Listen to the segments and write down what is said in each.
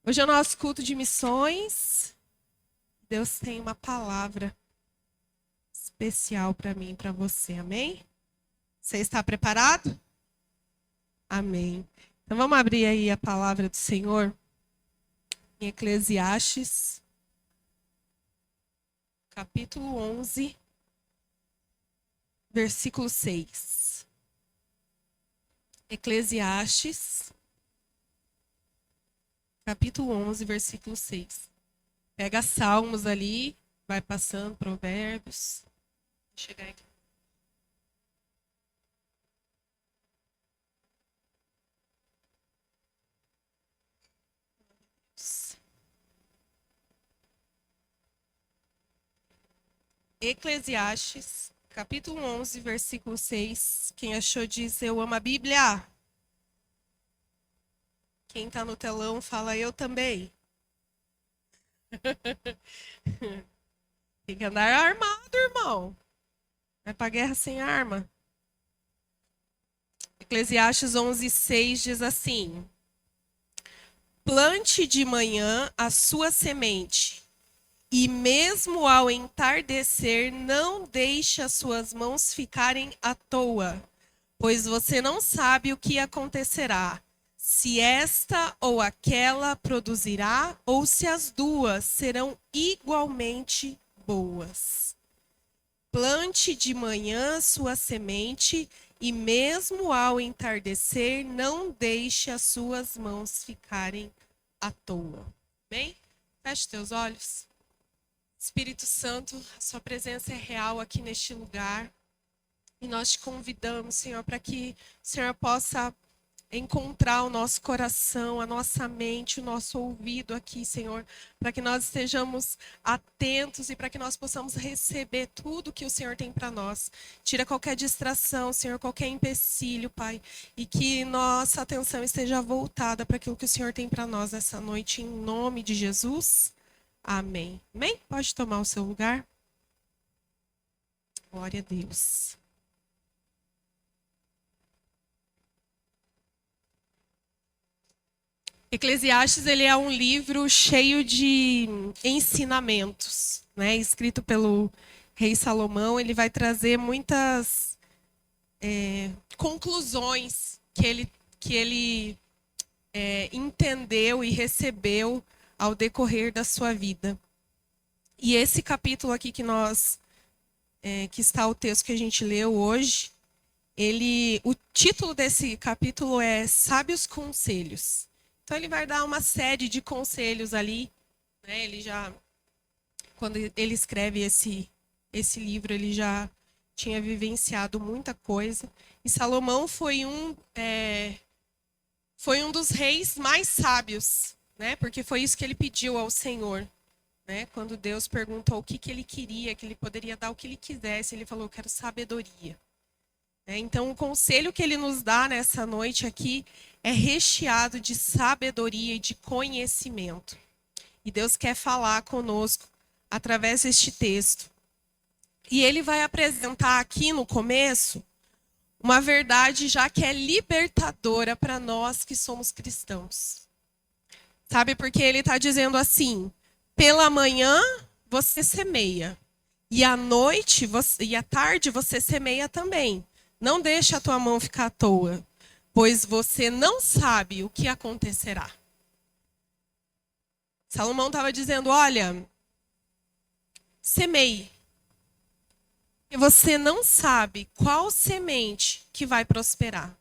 Hoje é o nosso culto de missões. Deus tem uma palavra especial para mim e para você, amém? Você está preparado? Amém. Então vamos abrir aí a palavra do Senhor em Eclesiastes, capítulo 11, versículo 6. Eclesiastes, capítulo 11, versículo 6. Pega Salmos ali, vai passando, Provérbios. Chegar aqui. Eclesiastes, capítulo 11, versículo 6. Quem achou diz, eu amo a Bíblia. Quem está no telão fala, eu também. Tem que andar armado, irmão. Vai pra guerra sem arma. Eclesiastes 11, 6 diz assim: plante de manhã a sua semente, e mesmo ao entardecer, não deixe as suas mãos ficarem à toa, pois você não sabe o que acontecerá, se esta ou aquela produzirá, ou se as duas serão igualmente boas. Plante de manhã sua semente, e mesmo ao entardecer, não deixe as suas mãos ficarem à toa. Bem? Feche teus olhos. Espírito Santo, a sua presença é real aqui neste lugar. E nós te convidamos, Senhor, para que o Senhor possa encontrar o nosso coração, a nossa mente, o nosso ouvido aqui, Senhor, para que nós estejamos atentos e para que nós possamos receber tudo que o Senhor tem para nós. Tira qualquer distração, Senhor, qualquer empecilho, Pai, e que nossa atenção esteja voltada para aquilo que o Senhor tem para nós essa noite, em nome de Jesus. Amém. Amém? Pode tomar o seu lugar. Glória a Deus. Eclesiastes, ele é um livro cheio de ensinamentos, né? Escrito pelo rei Salomão. Ele vai trazer muitas conclusões que ele entendeu e recebeu ao decorrer da sua vida. E esse capítulo aqui que está o texto que a gente leu hoje, o título desse capítulo é Sábios Conselhos. Então ele vai dar uma série de conselhos ali, né? Quando ele escreve esse livro, ele já tinha vivenciado muita coisa. E Salomão foi um dos reis mais sábios, né? Porque foi isso que ele pediu ao Senhor, né? Quando Deus perguntou o que ele queria, que ele poderia dar o que ele quisesse, ele falou, eu quero sabedoria. Então, o conselho que ele nos dá nessa noite aqui é recheado de sabedoria e de conhecimento. E Deus quer falar conosco através deste texto. E ele vai apresentar aqui no começo uma verdade já que é libertadora para nós que somos cristãos. Sabe, porque ele está dizendo assim, pela manhã você semeia, e à noite e à tarde você semeia também. Não deixe a tua mão ficar à toa, pois você não sabe o que acontecerá. Salomão estava dizendo, olha, semeie. E você não sabe qual semente que vai prosperar.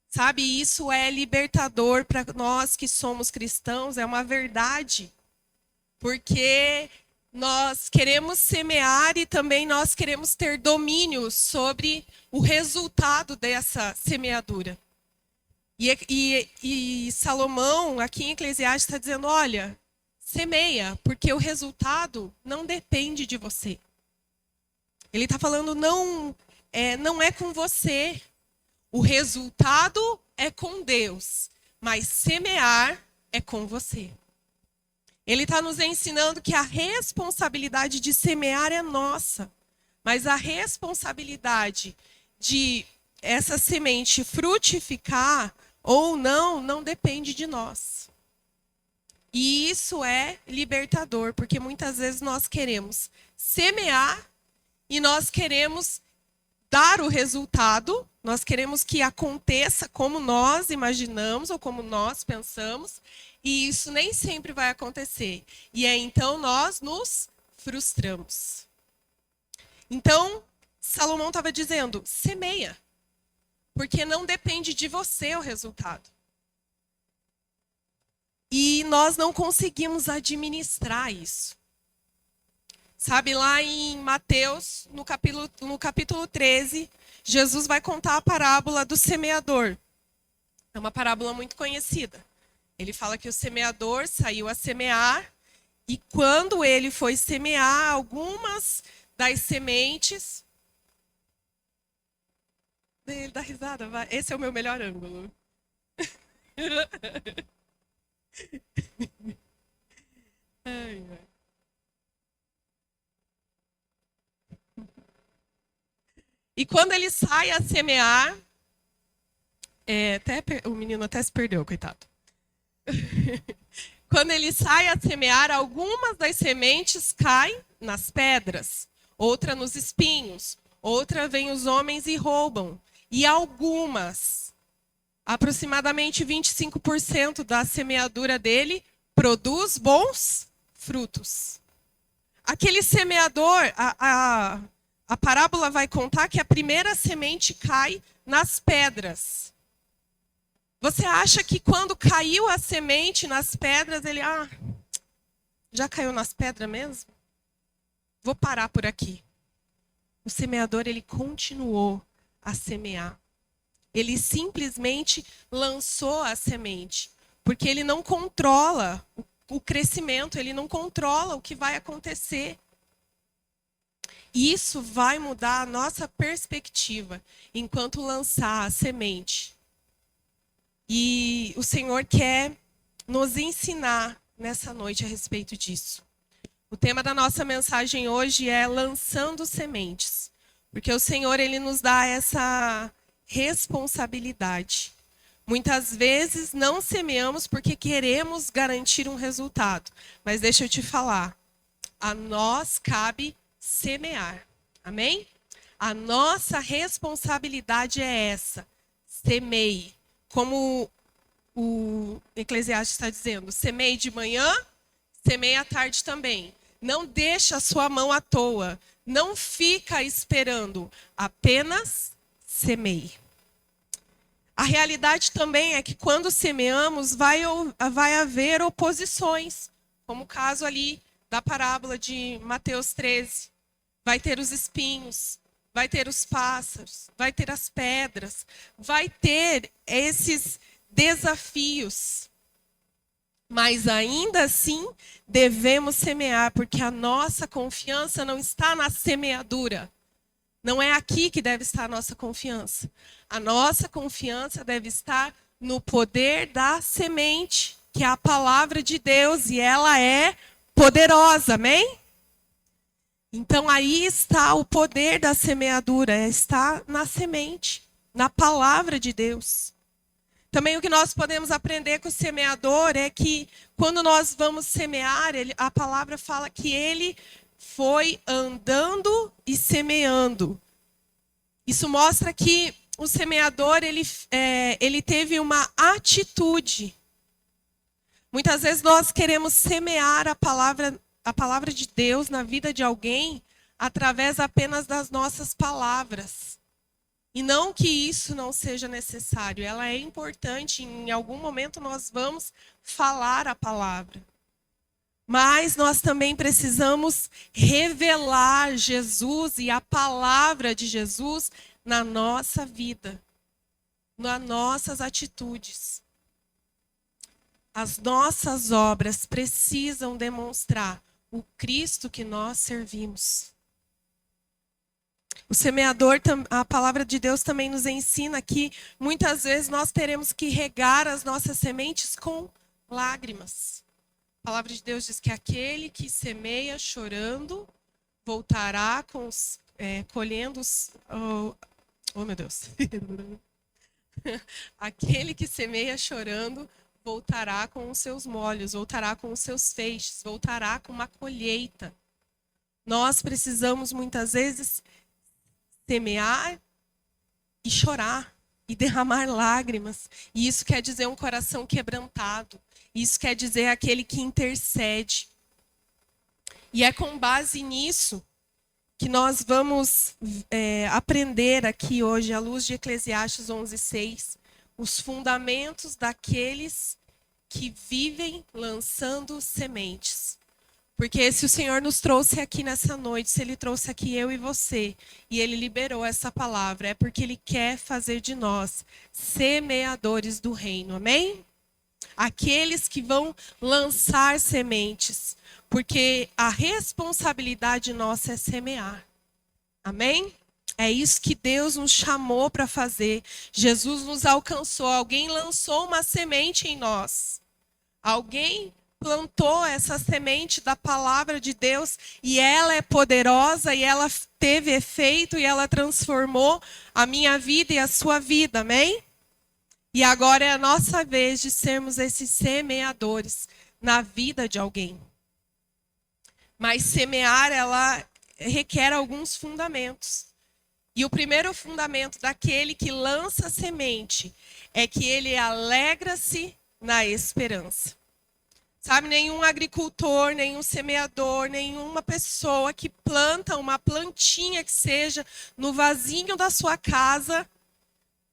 Sabe, isso é libertador para nós que somos cristãos, é uma verdade. Porque nós queremos semear e também nós queremos ter domínio sobre o resultado dessa semeadura. E Salomão, aqui em Eclesiastes, está dizendo, olha, semeia, porque o resultado não depende de você. Ele está falando, não é com você. O resultado é com Deus, mas semear é com você. Ele está nos ensinando que a responsabilidade de semear é nossa, mas a responsabilidade de essa semente frutificar ou não depende de nós. E isso é libertador, porque muitas vezes nós queremos semear e nós queremos dar o resultado, nós queremos que aconteça como nós imaginamos ou como nós pensamos, e isso nem sempre vai acontecer. E aí então nós nos frustramos. Então, Salomão estava dizendo: semeia, porque não depende de você o resultado. E nós não conseguimos administrar isso. Sabe, lá em Mateus, no capítulo 13, Jesus vai contar a parábola do semeador. É uma parábola muito conhecida. Ele fala que o semeador saiu a semear e quando ele foi semear, algumas das sementes... Ele dá risada, vai. Esse é o meu melhor ângulo. Ai, ai. E quando ele sai a semear, o menino até se perdeu, coitado. Quando ele sai a semear, algumas das sementes caem nas pedras, outra nos espinhos, outra vem os homens e roubam. E algumas, aproximadamente 25% da semeadura dele, produz bons frutos. Aquele semeador, a parábola vai contar que a primeira semente cai nas pedras. Você acha que quando caiu a semente nas pedras, ele, já caiu nas pedras mesmo? Vou parar por aqui. O semeador, ele continuou a semear. Ele simplesmente lançou a semente, porque ele não controla o crescimento, ele não controla o que vai acontecer. E isso vai mudar a nossa perspectiva enquanto lançar a semente. E o Senhor quer nos ensinar nessa noite a respeito disso. O tema da nossa mensagem hoje é lançando sementes. Porque o Senhor, ele nos dá essa responsabilidade. Muitas vezes não semeamos porque queremos garantir um resultado. Mas deixa eu te falar, a nós cabe semear. Amém? A nossa responsabilidade é essa. Semeie. Como o Eclesiastes está dizendo, semeie de manhã, semeie à tarde também. Não deixa a sua mão à toa. Não fica esperando. Apenas semeie. A realidade também é que quando semeamos, vai haver oposições. Como o caso ali da parábola de Mateus 13. Vai ter os espinhos, vai ter os pássaros, vai ter as pedras, vai ter esses desafios. Mas ainda assim, devemos semear, porque a nossa confiança não está na semeadura. Não é aqui que deve estar a nossa confiança. A nossa confiança deve estar no poder da semente, que é a palavra de Deus, e ela é poderosa, amém? Então aí está o poder da semeadura, está na semente, na palavra de Deus. Também o que nós podemos aprender com o semeador é que quando nós vamos semear, a palavra fala que ele foi andando e semeando. Isso mostra que o semeador ele teve uma atitude. Muitas vezes nós queremos semear a palavra de Deus na vida de alguém através apenas das nossas palavras. E não que isso não seja necessário, ela é importante, em algum momento nós vamos falar a palavra. Mas nós também precisamos revelar Jesus e a palavra de Jesus na nossa vida, nas nossas atitudes. As nossas obras precisam demonstrar o Cristo que nós servimos. O semeador, a palavra de Deus também nos ensina que muitas vezes nós teremos que regar as nossas sementes com lágrimas. A palavra de Deus diz que aquele que semeia chorando voltará colhendo os... Oh, meu Deus. Aquele que semeia chorando voltará com os seus molhos, voltará com os seus feixes, voltará com uma colheita. Nós precisamos muitas vezes semear e chorar e derramar lágrimas. E isso quer dizer um coração quebrantado. Isso quer dizer aquele que intercede. E é com base nisso que nós vamos aprender aqui hoje, à luz de Eclesiastes 11:6, os fundamentos daqueles que vivem lançando sementes. Porque se o Senhor nos trouxe aqui nessa noite, se Ele trouxe aqui eu e você, e Ele liberou essa palavra, é porque Ele quer fazer de nós semeadores do reino, amém? Aqueles que vão lançar sementes, porque a responsabilidade nossa é semear, amém? É isso que Deus nos chamou para fazer. Jesus nos alcançou, alguém lançou uma semente em nós. Alguém plantou essa semente da palavra de Deus e ela é poderosa e ela teve efeito e ela transformou a minha vida e a sua vida, amém? E agora é a nossa vez de sermos esses semeadores na vida de alguém. Mas semear, ela requer alguns fundamentos. E o primeiro fundamento daquele que lança semente é que ele alegra-se na esperança. Sabe, nenhum agricultor, nenhum semeador, nenhuma pessoa que planta uma plantinha que seja no vasinho da sua casa,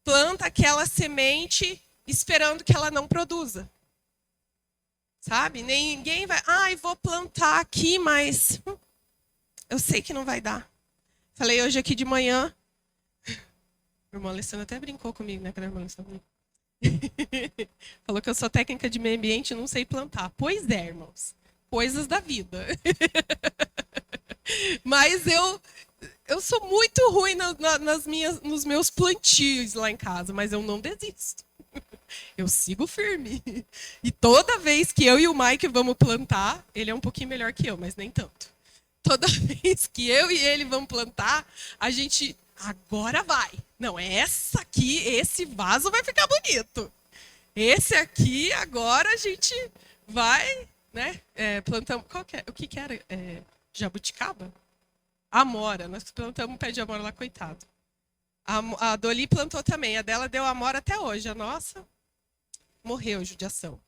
planta aquela semente esperando que ela não produza. Sabe? Ninguém vai, vou plantar aqui, mas eu sei que não vai dar. Falei hoje aqui de manhã, o irmão Alessandro até brincou comigo, né? Cadê o irmão Alessandro? Falou que eu sou técnica de meio ambiente e não sei plantar. Pois é, irmãos. Coisas da vida. Mas eu sou muito ruim nos meus plantios lá em casa, mas eu não desisto. Eu sigo firme. E toda vez que eu e o Mike vamos plantar, ele é um pouquinho melhor que eu, mas nem tanto. Toda vez que eu e ele vamos plantar, a gente agora vai. Não, essa aqui, esse vaso vai ficar bonito. Esse aqui, agora a gente vai, né? Plantamos, o que era? Jabuticaba? Amora. Nós plantamos um pé de amora lá, coitado. A Doli plantou também. A dela deu amora até hoje. A nossa morreu, judiação.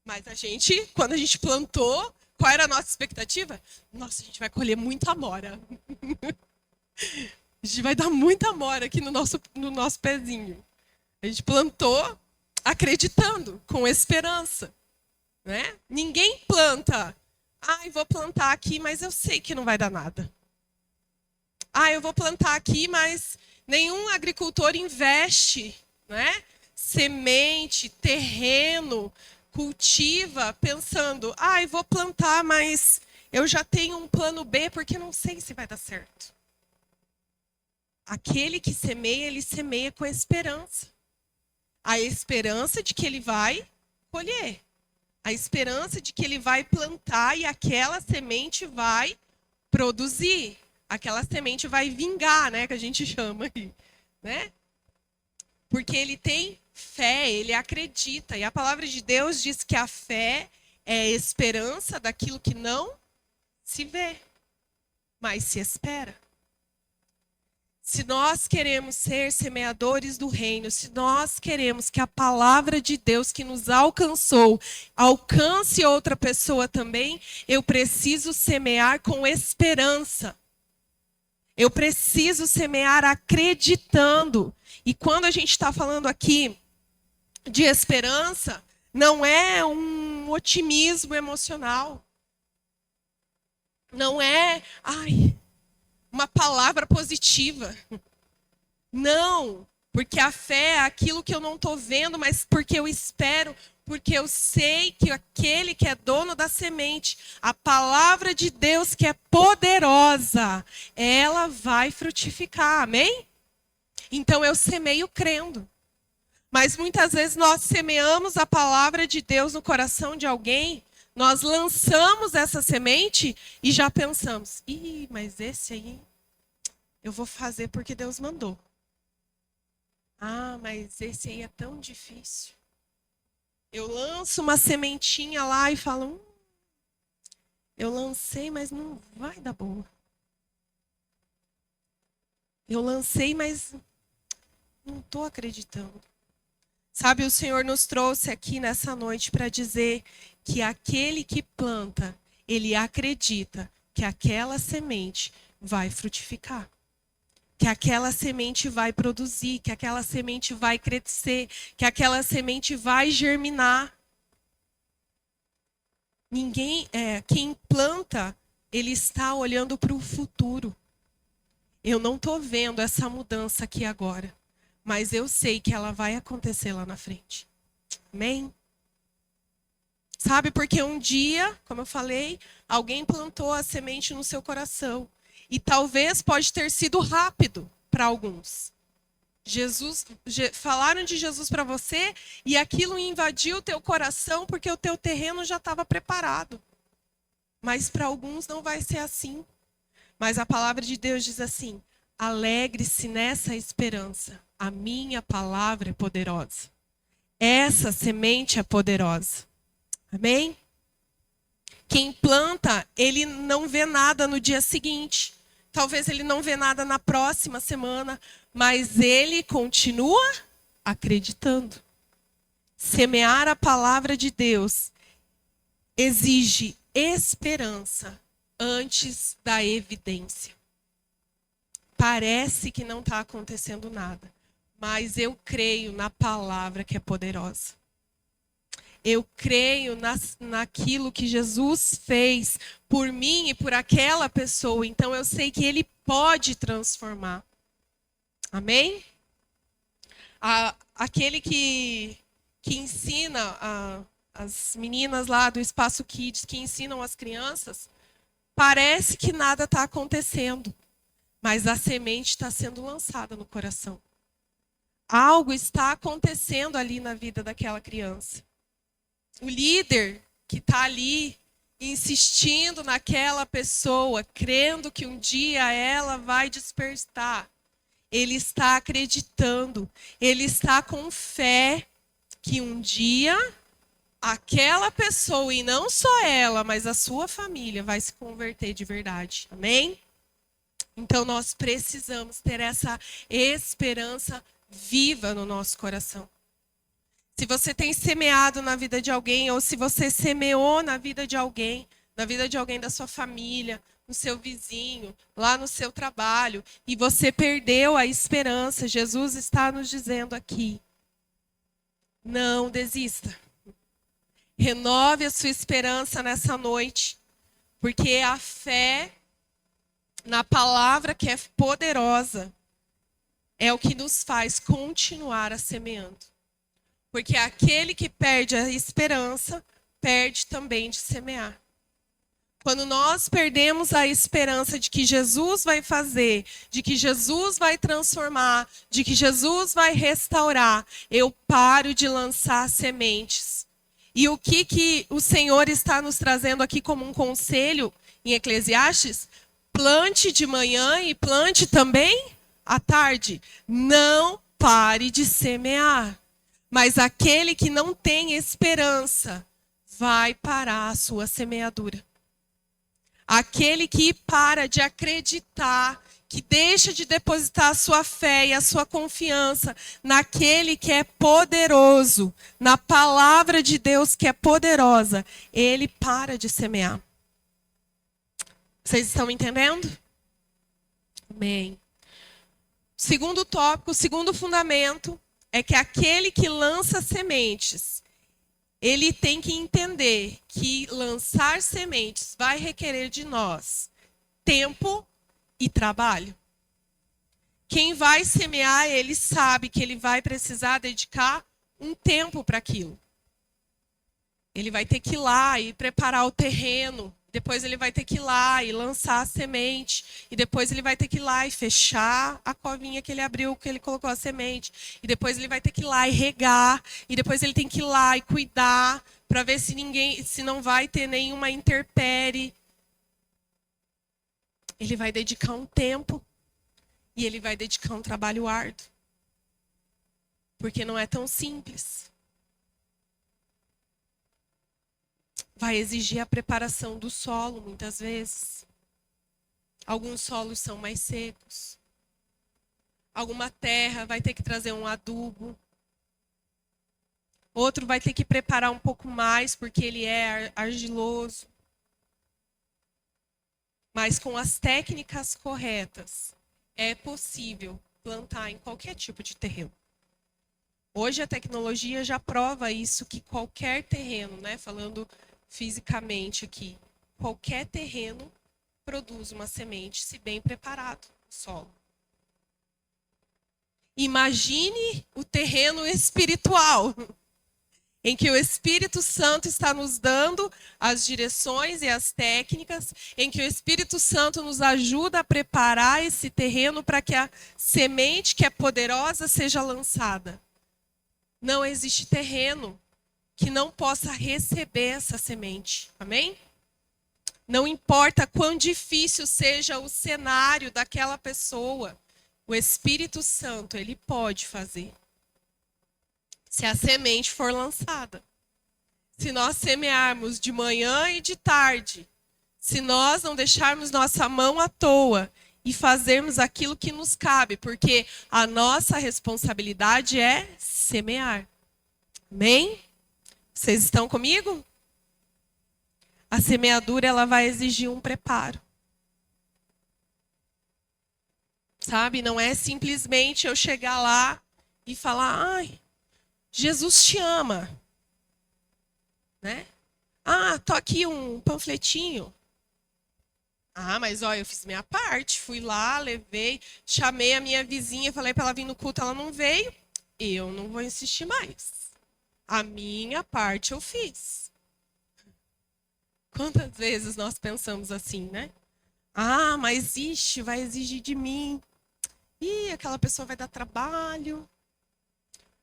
Mas a gente, quando a gente plantou, qual era a nossa expectativa? Nossa, a gente vai colher muita amora. A gente vai dar muita amora aqui no nosso pezinho. A gente plantou acreditando, com esperança. Né? Ninguém planta. Vou plantar aqui, mas eu sei que não vai dar nada. Eu vou plantar aqui, mas nenhum agricultor investe, né? Semente, terreno, cultiva, pensando, vou plantar, mas eu já tenho um plano B, porque não sei se vai dar certo. Aquele que semeia, ele semeia com esperança. A esperança de que ele vai colher. A esperança de que ele vai plantar e aquela semente vai produzir. Aquela semente vai vingar, né? Que a gente chama aí, né? Porque ele tem fé, ele acredita. E a palavra de Deus diz que a fé é a esperança daquilo que não se vê, mas se espera. Se nós queremos ser semeadores do reino, se nós queremos que a palavra de Deus que nos alcançou alcance outra pessoa também, eu preciso semear com esperança. Eu preciso semear acreditando. E quando a gente está falando aqui de esperança, não é um otimismo emocional. Não é, uma palavra positiva. Não, porque a fé é aquilo que eu não estou vendo, mas porque eu espero, porque eu sei que aquele que é dono da semente, a palavra de Deus que é poderosa, ela vai frutificar, amém? Então eu semeio crendo. Mas muitas vezes nós semeamos a palavra de Deus no coração de alguém, nós lançamos essa semente e já pensamos, mas esse aí eu vou fazer porque Deus mandou. Mas esse aí é tão difícil. Eu lanço uma sementinha lá e falo, eu lancei, mas não vai dar boa. Eu lancei, mas não estou acreditando. Sabe, o Senhor nos trouxe aqui nessa noite para dizer que aquele que planta, ele acredita que aquela semente vai frutificar. Que aquela semente vai produzir, que aquela semente vai crescer, que aquela semente vai germinar. Quem planta, ele está olhando para o futuro. Eu não estou vendo essa mudança aqui agora, mas eu sei que ela vai acontecer lá na frente. Amém? Sabe, porque um dia, como eu falei, alguém plantou a semente no seu coração. E talvez pode ter sido rápido para alguns. Falaram de Jesus para você e aquilo invadiu o teu coração porque o teu terreno já estava preparado. Mas para alguns não vai ser assim. Mas a palavra de Deus diz assim: alegre-se nessa esperança. A minha palavra é poderosa. Essa semente é poderosa. Amém? Quem planta, ele não vê nada no dia seguinte. Talvez ele não vê nada na próxima semana, mas ele continua acreditando. Semear a palavra de Deus exige esperança antes da evidência. Parece que não está acontecendo nada, mas eu creio na palavra que é poderosa. Eu creio naquilo que Jesus fez por mim e por aquela pessoa. Então eu sei que Ele pode transformar. Amém? Aquele que ensina as meninas lá do Espaço Kids, que ensinam as crianças, parece que nada está acontecendo. Mas a semente está sendo lançada no coração. Algo está acontecendo ali na vida daquela criança. O líder que está ali insistindo naquela pessoa, crendo que um dia ela vai despertar, ele está acreditando, ele está com fé que um dia aquela pessoa, e não só ela, mas a sua família, vai se converter de verdade. Amém? Então nós precisamos ter essa esperança viva no nosso coração. Se você tem semeado na vida de alguém, ou se você semeou na vida de alguém da sua família, no seu vizinho, lá no seu trabalho, e você perdeu a esperança, Jesus está nos dizendo aqui: não desista. Renove a sua esperança nessa noite, porque a fé na palavra que é poderosa é o que nos faz continuar a semeando. Porque aquele que perde a esperança, perde também de semear. Quando nós perdemos a esperança de que Jesus vai fazer, de que Jesus vai transformar, de que Jesus vai restaurar, eu paro de lançar sementes. E o que o Senhor está nos trazendo aqui como um conselho em Eclesiastes? Plante de manhã e plante também à tarde. Não pare de semear. Mas aquele que não tem esperança vai parar a sua semeadura. Aquele que para de acreditar, que deixa de depositar a sua fé e a sua confiança naquele que é poderoso, na palavra de Deus que é poderosa, ele para de semear. Vocês estão entendendo? Amém. Segundo tópico, segundo fundamento, é que aquele que lança sementes, ele tem que entender que lançar sementes vai requerer de nós tempo e trabalho. Quem vai semear, ele sabe que ele vai precisar dedicar um tempo para aquilo. Ele vai ter que ir lá e preparar o terreno. Depois ele vai ter que ir lá e lançar a semente. E depois ele vai ter que ir lá e fechar a covinha que ele abriu, que ele colocou a semente. E depois ele vai ter que ir lá e regar. E depois ele tem que ir lá e cuidar para ver se não vai ter nenhuma intempérie. Ele vai dedicar um tempo e ele vai dedicar um trabalho árduo. Porque não é tão simples. Vai exigir a preparação do solo, muitas vezes. Alguns solos são mais secos. Alguma terra vai ter que trazer um adubo. Outro vai ter que preparar um pouco mais, porque ele é argiloso. Mas com as técnicas corretas, é possível plantar em qualquer tipo de terreno. Hoje a tecnologia já prova isso, que qualquer terreno, né, falando fisicamente aqui, qualquer terreno produz uma semente, se bem preparado, o solo. Imagine o terreno espiritual, em que o Espírito Santo está nos dando as direções e as técnicas, em que o Espírito Santo nos ajuda a preparar esse terreno para que a semente que é poderosa seja lançada. Não existe terreno que não possa receber essa semente. Amém? Não importa quão difícil seja o cenário daquela pessoa, o Espírito Santo, ele pode fazer. Se a semente for lançada. Se nós semearmos de manhã e de tarde, se nós não deixarmos nossa mão à toa e fazermos aquilo que nos cabe, porque a nossa responsabilidade é semear. Amém? Vocês estão comigo? A semeadura, ela vai exigir um preparo. Sabe? Não é simplesmente eu chegar lá e falar, ai, Jesus te ama. Né? Ah, tô aqui um panfletinho. Ah, mas ó, eu fiz minha parte. Fui lá, levei, chamei a minha vizinha, falei para ela vir no culto, ela não veio. Eu não vou insistir mais. A minha parte eu fiz. Quantas vezes nós pensamos assim, né? Ah, mas ixi, vai exigir de mim. Ih, aquela pessoa vai dar trabalho.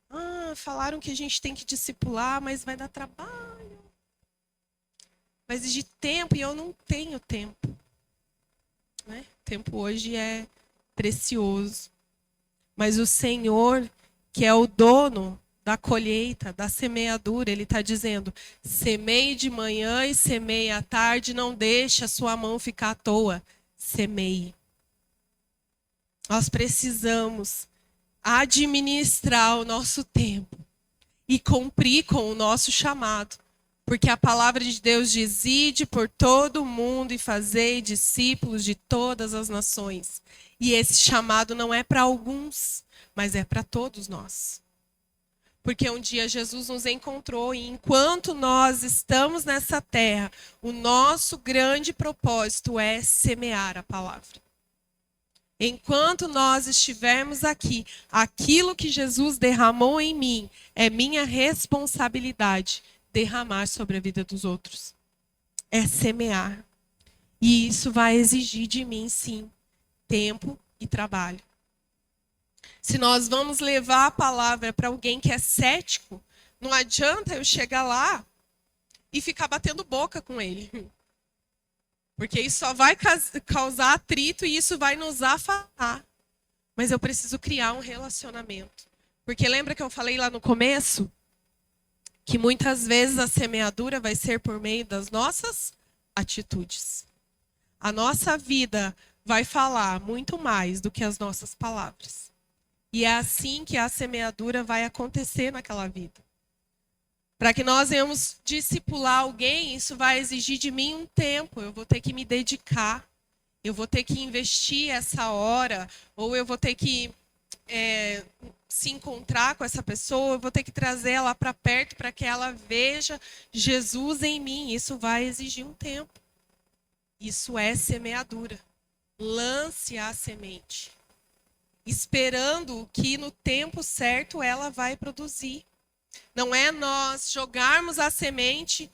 Ah, falaram que a gente tem que discipular, mas vai dar trabalho. Vai exigir tempo e eu não tenho tempo. Né? O tempo hoje é precioso. Mas o Senhor, que é o dono da colheita, da semeadura, ele está dizendo, semeie de manhã e semeie à tarde, não deixe a sua mão ficar à toa. Semeie. Nós precisamos administrar o nosso tempo e cumprir com o nosso chamado. Porque a palavra de Deus diz, ide por todo o mundo e fazei discípulos de todas as nações. E esse chamado não é para alguns, mas é para todos nós. Porque um dia Jesus nos encontrou e enquanto nós estamos nessa terra, o nosso grande propósito é semear a palavra. Enquanto nós estivermos aqui, aquilo que Jesus derramou em mim é minha responsabilidade derramar sobre a vida dos outros. É semear. E isso vai exigir de mim, sim, tempo e trabalho. Se nós vamos levar a palavra para alguém que é cético, não adianta eu chegar lá e ficar batendo boca com ele. Porque isso só vai causar atrito e isso vai nos afastar. Mas eu preciso criar um relacionamento. Porque lembra que eu falei lá no começo? Que muitas vezes a semeadura vai ser por meio das nossas atitudes. A nossa vida vai falar muito mais do que as nossas palavras. E é assim que a semeadura vai acontecer naquela vida. Para que nós venhamos discipular alguém, isso vai exigir de mim um tempo. Eu vou ter que me dedicar. Eu vou ter que investir essa hora. Ou eu vou ter que se encontrar com essa pessoa. Eu vou ter que trazer ela para perto para que ela veja Jesus em mim. Isso vai exigir um tempo. Isso é semeadura. Lance a semente. Esperando que no tempo certo ela vai produzir. Não é nós jogarmos a semente,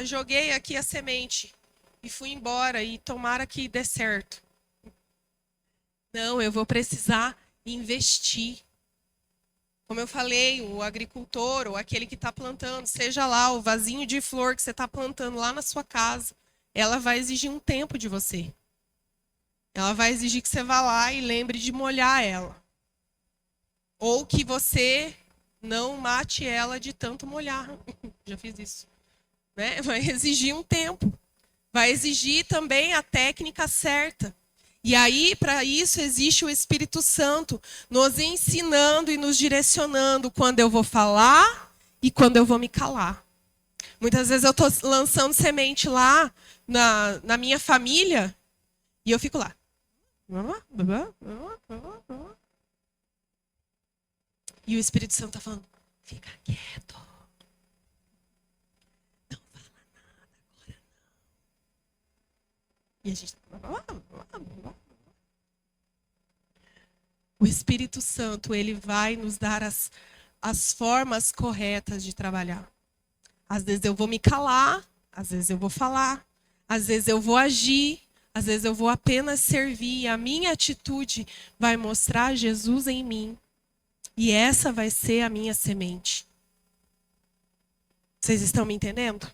joguei aqui a semente e fui embora e tomara que dê certo. Não, eu vou precisar investir. Como eu falei, o agricultor ou aquele que está plantando, seja lá o vasinho de flor que você está plantando lá na sua casa, ela vai exigir um tempo de você. Ela vai exigir que você vá lá e lembre de molhar ela. Ou que você não mate ela de tanto molhar. Já fiz isso. né? Vai exigir um tempo. Vai exigir também a técnica certa. E aí, para isso, existe o Espírito Santo nos ensinando e nos direcionando quando eu vou falar e quando eu vou me calar. Muitas vezes eu estou lançando semente lá na minha família e eu fico lá. E o Espírito Santo está falando, fica quieto. Não fala nada agora. E a gente... O Espírito Santo, ele vai nos dar as formas corretas de trabalhar. Às vezes eu vou me calar, às vezes eu vou falar, às vezes eu vou agir, às vezes eu vou apenas servir. A minha atitude vai mostrar Jesus em mim. E essa vai ser a minha semente. Vocês estão me entendendo?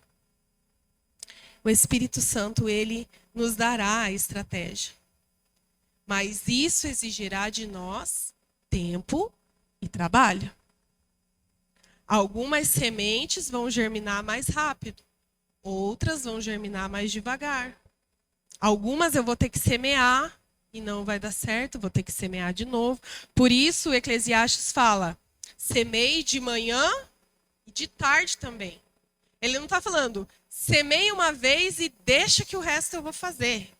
O Espírito Santo, ele nos dará a estratégia. Mas isso exigirá de nós tempo e trabalho. Algumas sementes vão germinar mais rápido, outras vão germinar mais devagar. Algumas eu vou ter que semear e não vai dar certo, vou ter que semear de novo. Por isso o Eclesiastes fala, semeie de manhã e de tarde também. Ele não está falando, semeie uma vez e deixa que o resto eu vou fazer.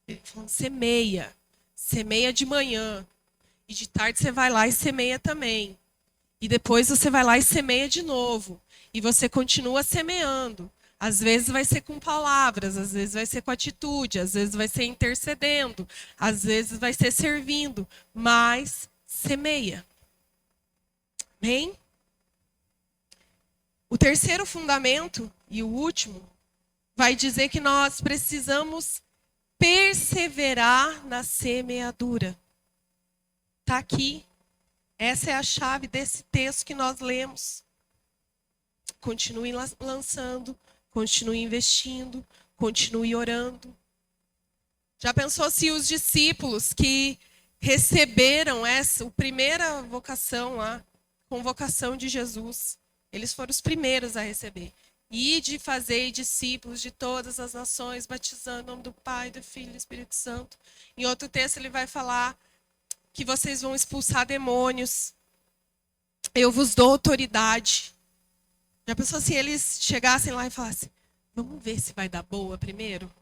Ele está falando, semeia. Semeia de manhã. E de tarde você vai lá e semeia também. E depois você vai lá e semeia de novo. E você continua semeando. Às vezes vai ser com palavras, às vezes vai ser com atitude, às vezes vai ser intercedendo, às vezes vai ser servindo. Mas semeia. Amém? O terceiro fundamento, e o último, vai dizer que nós precisamos perseverar na semeadura. Está aqui. Essa é a chave desse texto que nós lemos. Continue lançando, continue investindo, continue orando. Já pensou se os discípulos que receberam essa, a primeira vocação lá, convocação de Jesus, eles foram os primeiros a receber. E de fazer discípulos de todas as nações, batizando em nome do Pai, do Filho e do Espírito Santo. Em outro texto ele vai falar que vocês vão expulsar demônios. Eu vos dou autoridade. Já pensou se eles chegassem lá e falassem, vamos ver se vai dar boa primeiro?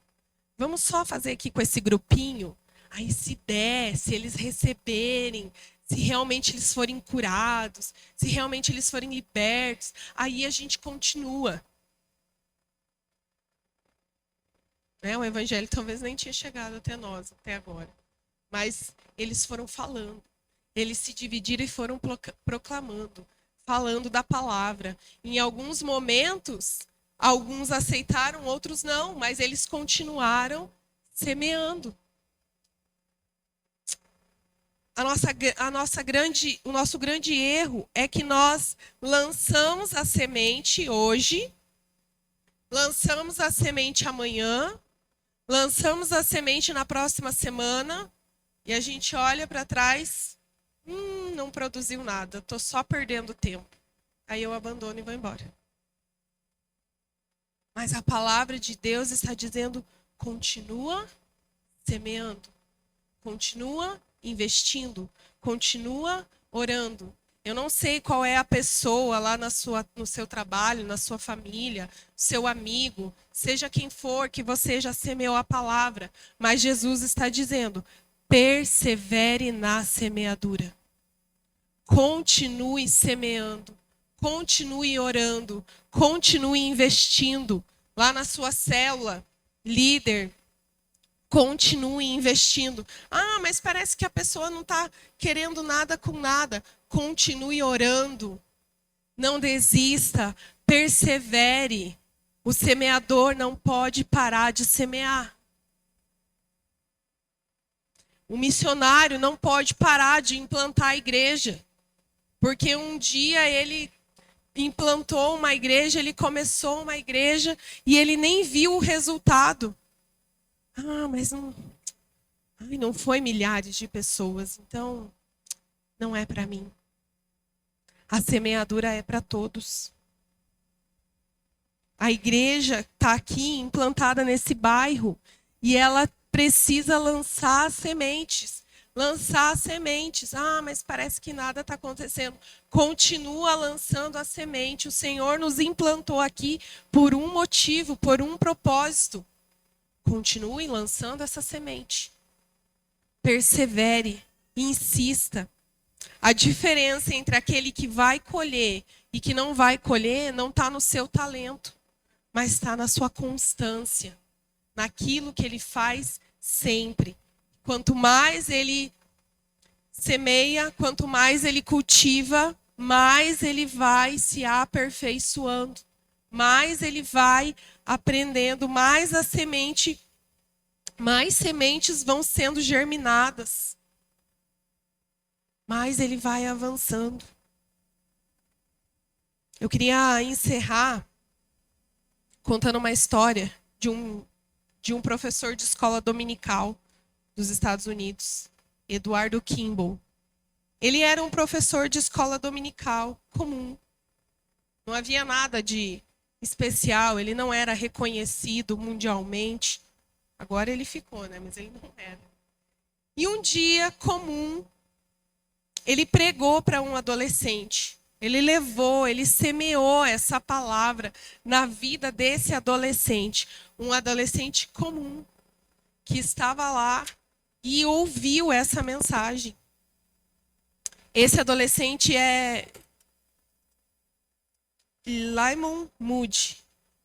Vamos só fazer aqui com esse grupinho? Aí se der, se eles receberem, se realmente eles forem curados, se realmente eles forem libertos, aí a gente continua. Né? O evangelho talvez nem tinha chegado até nós, até agora. Mas eles foram falando. Eles se dividiram e foram proclamando, falando da palavra. Em alguns momentos, alguns aceitaram, outros não, mas eles continuaram semeando. O nosso grande erro é que nós lançamos a semente hoje, lançamos a semente amanhã, lançamos a semente na próxima semana e a gente olha para trás, não produziu nada, estou só perdendo tempo. Aí eu abandono e vou embora. Mas a palavra de Deus está dizendo, continua semeando, continua investindo, continua orando. Eu não sei qual é a pessoa lá no seu trabalho, na sua família, seu amigo, seja quem for que você já semeou a palavra, mas Jesus está dizendo, persevere na semeadura. Continue semeando, continue orando, continue investindo. Lá na sua célula, líder, continue investindo. Mas parece que a pessoa não está querendo nada com nada. Continue orando. Não desista. Persevere. O semeador não pode parar de semear. O missionário não pode parar de implantar a igreja. Porque um dia ele implantou uma igreja, ele começou uma igreja e ele nem viu o resultado. Mas não foi milhares de pessoas, então não é para mim. A semeadura é para todos. A igreja está aqui implantada nesse bairro e ela precisa lançar sementes. Lançar sementes. Ah, mas parece que nada está acontecendo. Continua lançando a semente. O Senhor nos implantou aqui por um motivo, por um propósito. Continue lançando essa semente. Persevere, insista. A diferença entre aquele que vai colher e que não vai colher não está no seu talento, mas está na sua constância, naquilo que ele faz sempre. Quanto mais ele semeia, quanto mais ele cultiva, mais ele vai se aperfeiçoando, mais ele vai aprendendo, mais sementes vão sendo germinadas, mais ele vai avançando. Eu queria encerrar contando uma história de um professor de escola dominical dos Estados Unidos, Eduardo Kimball. Ele era um professor de escola dominical comum. Não havia nada de especial, ele não era reconhecido mundialmente. Agora ele ficou, né? Mas ele não era. E um dia comum, ele pregou para um adolescente. Ele semeou essa palavra na vida desse adolescente. Um adolescente comum que estava lá e ouviu essa mensagem. Esse adolescente é Lyman Moody,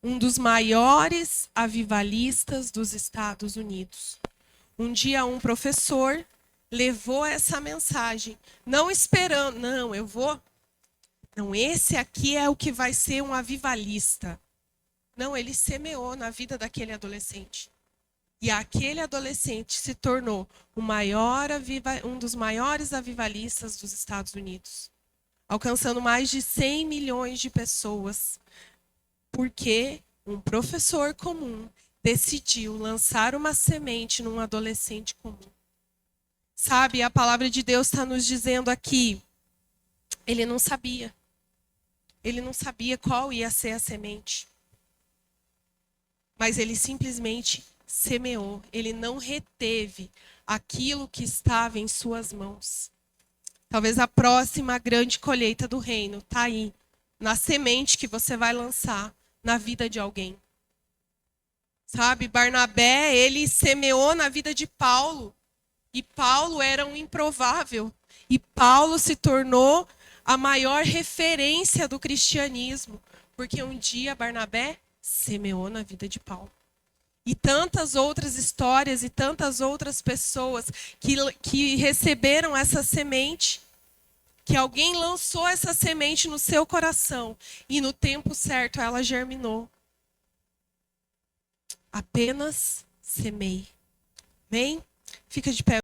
um dos maiores avivalistas dos Estados Unidos. Um dia um professor levou essa mensagem, não esperando, não, esse aqui é o que vai ser um avivalista. Não, ele semeou na vida daquele adolescente. E aquele adolescente se tornou um dos maiores avivalistas dos Estados Unidos, alcançando mais de 100 milhões de pessoas, porque um professor comum decidiu lançar uma semente num adolescente comum. Sabe, a palavra de Deus está nos dizendo aqui, ele não sabia. Ele não sabia qual ia ser a semente. Mas ele simplesmente semeou. Ele não reteve aquilo que estava em suas mãos. Talvez a próxima grande colheita do reino está aí, na semente que você vai lançar na vida de alguém. Sabe, Barnabé, ele semeou na vida de Paulo. E Paulo era um improvável. E Paulo se tornou a maior referência do cristianismo. Porque um dia Barnabé semeou na vida de Paulo. E tantas outras histórias e tantas outras pessoas que receberam essa semente, que alguém lançou essa semente no seu coração e no tempo certo ela germinou. Apenas semeie. Amém? Fica de pé.